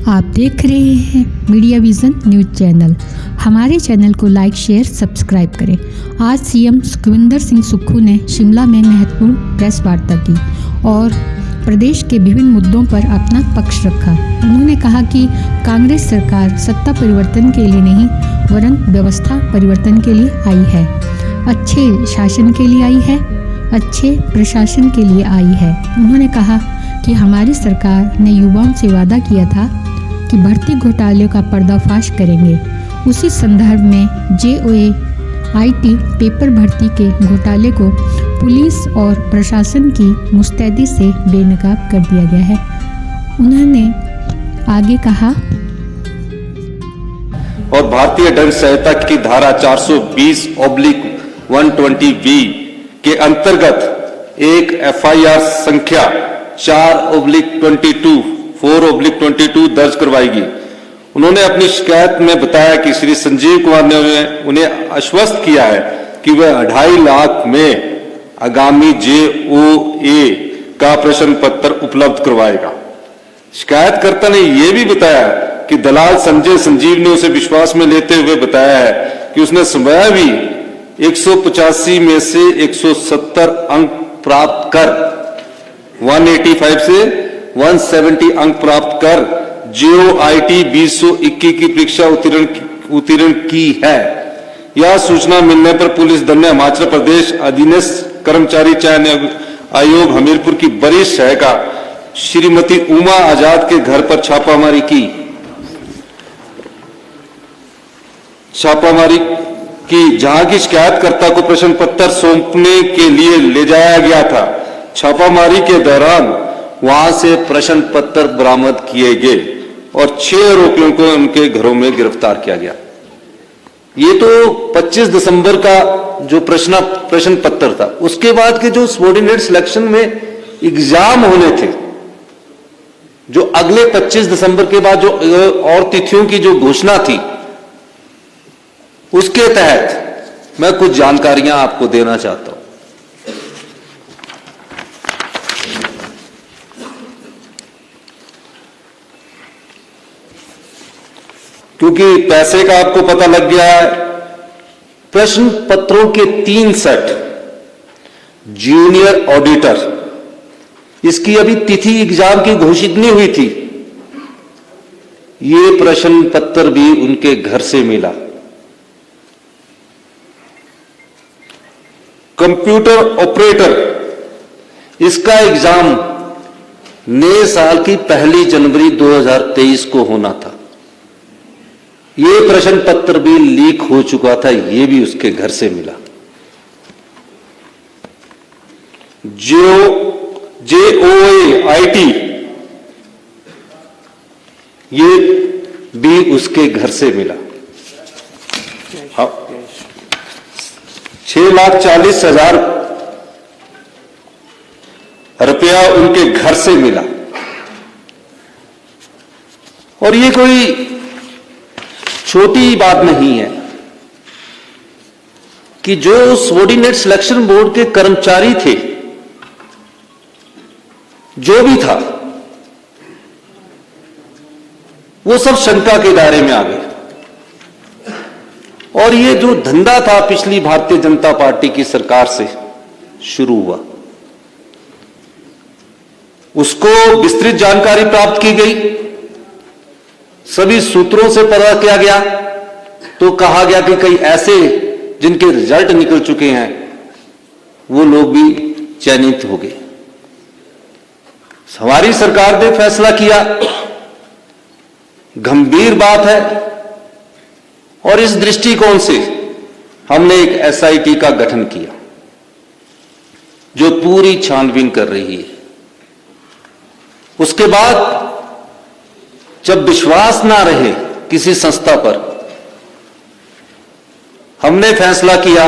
आप देख रहे हैं मीडिया विजन न्यूज चैनल। हमारे चैनल को लाइक, शेयर, सब्सक्राइब करें। आज सीएम सुखविंदर सिंह सुक्खू ने शिमला में महत्वपूर्ण प्रेस वार्ता की और प्रदेश के विभिन्न मुद्दों पर अपना पक्ष रखा। उन्होंने कहा कि कांग्रेस सरकार सत्ता परिवर्तन के लिए नहीं वरन व्यवस्था परिवर्तन के लिए आई है, अच्छे शासन के लिए आई है, अच्छे प्रशासन के लिए आई है। उन्होंने कहा कि हमारी सरकार ने युवाओं से वादा किया था कि भर्ती घोटाले का पर्दाफाश करेंगे। उसी संदर्भ में JOA-IT पेपर भर्ती के घोटाले को पुलिस और प्रशासन की मुस्तैदी से बेनकाब कर दिया गया है। उन्होंने आगे कहा, और भारतीय दंड संहिता की धारा 420/120B के अंतर्गत एक FIR संख्या 4/22 दर्ज करवाएगी। उन्होंने अपनी शिकायत में बताया कि श्री संजीव कुमार ने उन्हें आश्वस्त किया है कि वह 2.5 लाख में आगामी JOA का प्रश्न पत्र उपलब्ध करवाएगा। शिकायतकर्ता ने यह भी बताया कि दलाल संजय संजीव ने उसे विश्वास में लेते हुए बताया है कि उसने स्वयं भी 185 में से 170 अंक प्राप्त कर 185 से 170 अंक प्राप्त कर JOA-IT 2021 की परीक्षा उत्तीर्ण की है। यह सूचना मिलने पर पुलिस दल ने हिमाचल प्रदेश अधीनस्थ कर्मचारी चयन आयोग हमीरपुर की वरिष्ठ सहायिका श्रीमती उमा आजाद के घर पर छापामारी की, जहां की शिकायतकर्ता को प्रश्न पत्र सौंपने के लिए ले जाया गया था। छापामारी के दौरान वहां से प्रश्न पत्र बरामद किए गए और 6 आरोपियों को उनके घरों में गिरफ्तार किया गया। ये तो 25 दिसंबर का जो प्रश्न पत्र था। उसके बाद के जो सबऑर्डिनेट सिलेक्शन में एग्जाम होने थे, जो अगले 25 दिसंबर के बाद जो और तिथियों की जो घोषणा थी, उसके तहत मैं कुछ जानकारियां आपको देना चाहता हूं। क्योंकि पैसे का आपको पता लग गया है। प्रश्न पत्रों के 3 सेट, जूनियर ऑडिटर, इसकी अभी तिथि एग्जाम की घोषित नहीं हुई थी। ये प्रश्न पत्र भी उनके घर से मिला। कंप्यूटर ऑपरेटर, इसका एग्जाम नए साल की 1 जनवरी 2023 को होना था। ये प्रश्न पत्र भी लीक हो चुका था, ये भी उसके घर से मिला। JOA-IT, ये भी उसके घर से मिला। 6,40,000 रुपया उनके घर से मिला। और ये कोई छोटी बात नहीं है कि जो सबऑर्डिनेट सिलेक्शन बोर्ड के कर्मचारी थे, जो भी था, वो सब शंका के दायरे में आ गए। और ये जो धंधा था पिछली भारतीय जनता पार्टी की सरकार से शुरू हुआ, उसको विस्तृत जानकारी प्राप्त की गई। सभी सूत्रों से पता किया गया तो कहा गया कि कई ऐसे जिनके रिजल्ट निकल चुके हैं, वो लोग भी चयनित हो गए। हमारी सरकार ने फैसला किया, गंभीर बात है, और इस दृष्टिकोण से हमने एक SIT का गठन किया जो पूरी छानबीन कर रही है। उसके बाद जब विश्वास ना रहे किसी संस्था पर, हमने फैसला किया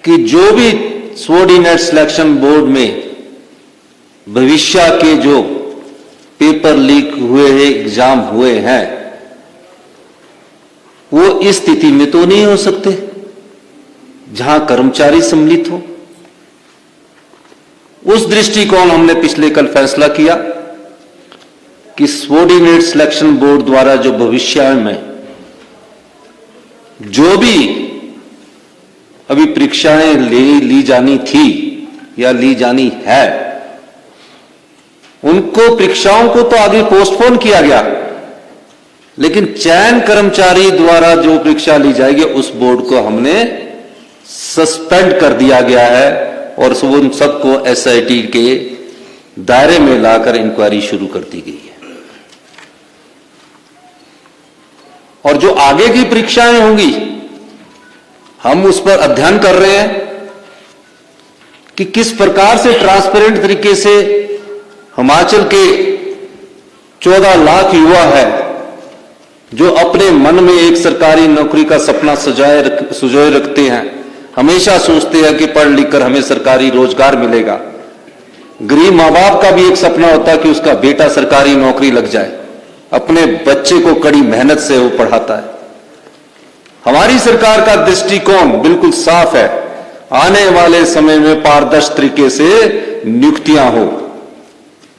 कि जो भी सबऑर्डिनेट सिलेक्शन बोर्ड में भविष्य के जो पेपर लीक हुए हैं, एग्जाम हुए हैं, वो इस स्थिति में तो नहीं हो सकते जहां कर्मचारी सम्मिलित हो। उस दृष्टिकोण हमने पिछले कल फैसला किया। कि सबॉर्डिनेट सिलेक्शन बोर्ड द्वारा जो भविष्य में जो भी अभी परीक्षाएं ली जानी थी या ली जानी है, उनको परीक्षाओं को तो आगे पोस्टपोन किया गया, लेकिन चयन कर्मचारी द्वारा जो परीक्षा ली जाएगी उस बोर्ड को हमने सस्पेंड कर दिया गया है और उन सबको एसआईटी के दायरे में लाकर इंक्वायरी शुरू कर दी गई है। और जो आगे की परीक्षाएं होंगी हम उस पर अध्ययन कर रहे हैं कि किस प्रकार से ट्रांसपेरेंट तरीके से हिमाचल के 14 लाख युवा है जो अपने मन में एक सरकारी नौकरी का सपना सुजोए रखते हैं, हमेशा सोचते हैं कि पढ़ लिख कर हमें सरकारी रोजगार मिलेगा। गरीब मां बाप का भी एक सपना होता है कि उसका बेटा सरकारी नौकरी लग जाए, अपने बच्चे को कड़ी मेहनत से वो पढ़ाता है। हमारी सरकार का दृष्टिकोण बिल्कुल साफ है, आने वाले समय में पारदर्शी तरीके से नियुक्तियां हो,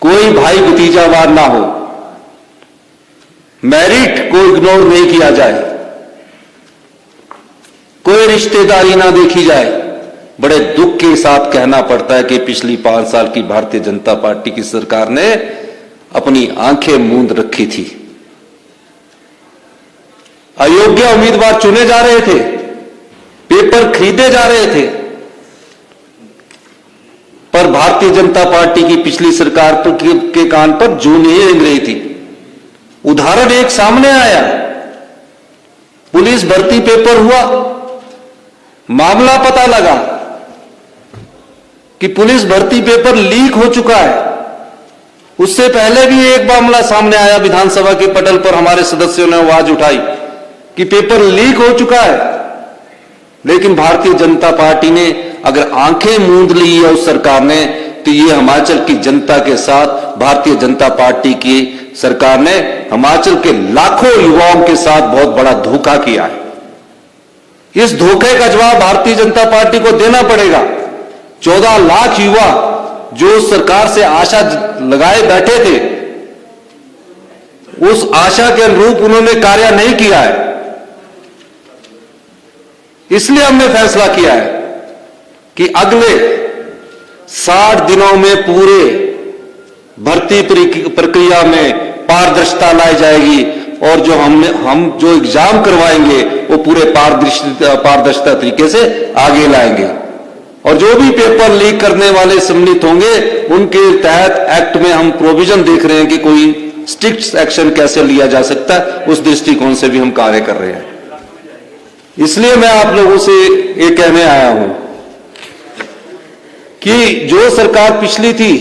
कोई भाई भतीजावार ना हो, मेरिट को इग्नोर नहीं किया जाए, कोई रिश्तेदारी ना देखी जाए। बड़े दुख के साथ कहना पड़ता है कि पिछली 5 साल की भारतीय जनता पार्टी की सरकार ने अपनी आंखें मूंद रखी थी। अयोग्य उम्मीदवार चुने जा रहे थे, पेपर खरीदे जा रहे थे, पर भारतीय जनता पार्टी की पिछली सरकार के कान पर जूं नहीं रेंग रही थी। उदाहरण एक सामने आया, पुलिस भर्ती पेपर हुआ, मामला पता लगा कि पुलिस भर्ती पेपर लीक हो चुका है। उससे पहले भी एक मामला सामने आया, विधानसभा के पटल पर हमारे सदस्यों ने आवाज उठाई कि पेपर लीक हो चुका है, लेकिन भारतीय जनता पार्टी ने अगर आंखें मूंद ली है उस सरकार ने, तो ये हिमाचल की जनता के साथ भारतीय जनता पार्टी की सरकार ने हिमाचल के लाखों युवाओं के साथ बहुत बड़ा धोखा किया है। इस धोखे का जवाब भारतीय जनता पार्टी को देना पड़ेगा। 14 लाख युवा जो सरकार से आशा लगाए बैठे थे, उस आशा के अनुरूप उन्होंने कार्य नहीं किया है। इसलिए हमने फैसला किया है कि अगले 60 दिनों में पूरे भर्ती प्रक्रिया में पारदर्शिता लाई जाएगी और जो हम जो एग्जाम करवाएंगे वो पूरे पारदर्शिता तरीके से आगे लाएंगे। और जो भी पेपर लीक करने वाले सम्मिलित होंगे उनके तहत एक्ट में हम प्रोविजन देख रहे हैं कि कोई स्ट्रिक्ट एक्शन कैसे लिया जा सकता है, उस दृष्टिकोण से भी हम कार्य कर रहे हैं। इसलिए मैं आप लोगों से ये कहने आया हूं कि जो सरकार पिछली थी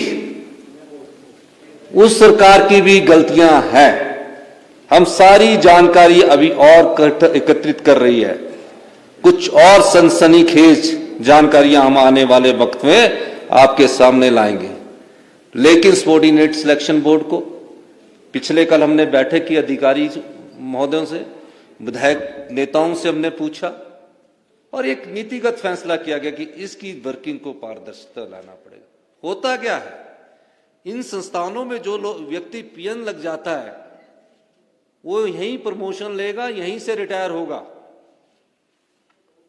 उस सरकार की भी गलतियां हैं। हम सारी जानकारी अभी और एकत्रित कर रही है, कुछ और सनसनीखेज जानकारियां हम आने वाले वक्त में आपके सामने लाएंगे। लेकिन सबॉर्डिनेट सिलेक्शन बोर्ड को पिछले कल हमने बैठक की, अधिकारी महोदयों से, विधायक नेताओं से हमने पूछा और एक नीतिगत फैसला किया गया कि इसकी वर्किंग को पारदर्शिता लाना पड़ेगा। होता क्या है, इन संस्थानों में जो व्यक्ति पीएन लग जाता है वो यहीं प्रमोशन लेगा, यहीं से रिटायर होगा,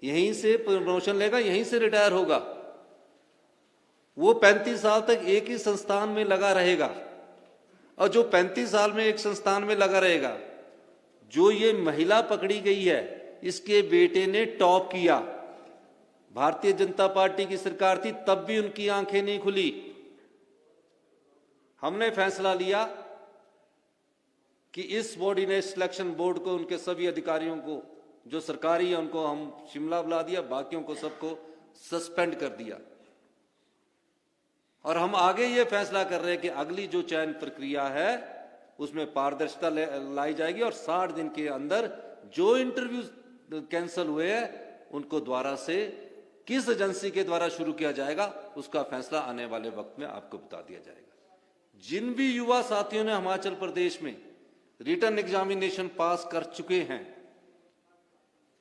यहीं से प्रमोशन लेगा, यहीं से रिटायर होगा। वो 35 साल तक एक ही संस्थान में लगा रहेगा। और जो 35 साल में एक संस्थान में लगा रहेगा, जो ये महिला पकड़ी गई है इसके बेटे ने टॉप किया, भारतीय जनता पार्टी की सरकार थी तब भी उनकी आंखें नहीं खुली। हमने फैसला लिया कि इस सबॉर्डिनेट सिलेक्शन बोर्ड को, उनके सभी अधिकारियों को जो सरकारी है उनको हम शिमला बुला दिया, बाकियों को सबको सस्पेंड कर दिया। और हम आगे ये फैसला कर रहे हैं कि अगली जो चयन प्रक्रिया है उसमें पारदर्शिता लाई जाएगी और 60 दिन के अंदर जो इंटरव्यू कैंसिल हुए हैं उनको द्वारा से किस एजेंसी के द्वारा शुरू किया जाएगा उसका फैसला आने वाले वक्त में आपको बता दिया जाएगा। जिन भी युवा साथियों ने हिमाचल प्रदेश में रिटन एग्जामिनेशन पास कर चुके हैं,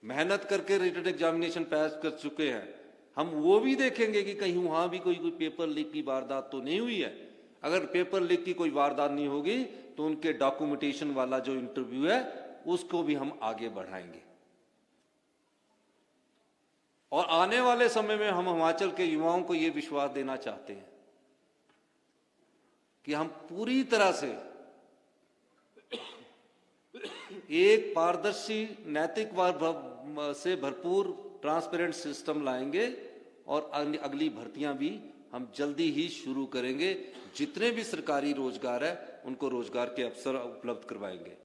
मेहनत करके रिटन एग्जामिनेशन पास कर चुके हैं, हम वो भी देखेंगे कि कहीं वहां भी कोई पेपर लीक की वारदात तो नहीं हुई है। अगर पेपर लीक की कोई वारदात नहीं होगी तो उनके डॉक्यूमेंटेशन वाला जो इंटरव्यू है उसको भी हम आगे बढ़ाएंगे। और आने वाले समय में हम हिमाचल के युवाओं को यह विश्वास देना चाहते हैं कि हम पूरी तरह से एक पारदर्शी, नैतिक से भरपूर ट्रांसपेरेंट सिस्टम लाएंगे और अगली भर्तियां भी हम जल्दी ही शुरू करेंगे। जितने भी सरकारी रोजगार है उनको रोजगार के अवसर उपलब्ध करवाएंगे।